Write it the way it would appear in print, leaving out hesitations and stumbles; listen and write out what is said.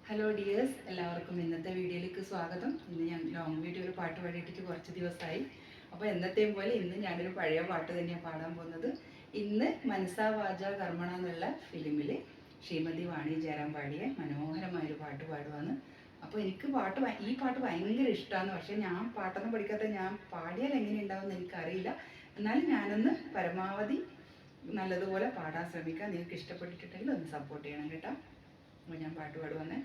Hello dears, എല്ലാവർക്കും ഇന്നത്തെ വീഡിയോയിലേക്ക് സ്വാഗതം. ഇന്ന് ഞാൻ ലോങ് വീഡിയോയിൽ പാട്ട് പാടിയിട്ടിട്ട് കുറച്ച് ദിവസമായി. അപ്പോൾ എന്നത്തെയും പോലെ ഇന്ന് ഞാനൊരു പഴയ പാട്ട് തന്നെയാണ് പാടാൻ പോകുന്നത്. ഇന്ന് മനസാ വാച കർമ്മണ എന്നുള്ള ഫിലിമിൽ ശ്രീമതി വാണി ജയറാം പാടിയ മനോഹരമായൊരു പാട്ട് പാടുവാണ്. അപ്പോൾ എനിക്ക് ഈ പാട്ട് ഭയങ്കര ഇഷ്ടമാണ്. പക്ഷേ ഞാൻ പാട്ടൊന്നും പഠിക്കാത്ത ഞാൻ പാടിയാൽ എങ്ങനെ ഉണ്ടാവുമെന്ന് എനിക്കറിയില്ല. എന്നാലും ഞാനൊന്ന് പരമാവധി നല്ലതുപോലെ പാടാൻ ശ്രമിക്കാം. നിങ്ങൾക്ക് ഇഷ്ടപ്പെട്ടിട്ടുണ്ടെങ്കിൽ ഒന്ന് സപ്പോർട്ട് ചെയ്യണം കേട്ടോ. അപ്പോൾ ഞാൻ പാട്ട് പാടുവന്നേ.